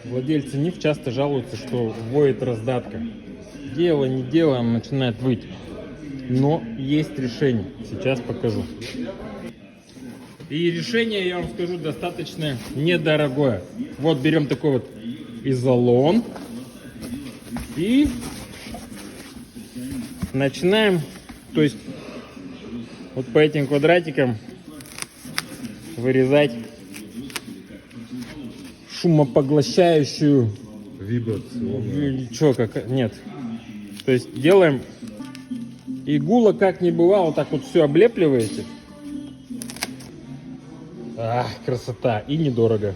Владельцы НИФ часто жалуются, что воет раздатка. Дело не дело, он начинает выть. Но есть решение. Сейчас покажу. И решение, я вам скажу, достаточно недорогое. Вот берем такой вот изолон. И начинаем, то есть вот по этим квадратикам вырезать шумопоглощающую Вибрационную. Чё, как нет. То есть делаем игула как не бывало, так вот все облепливаете. Ах, красота и недорого.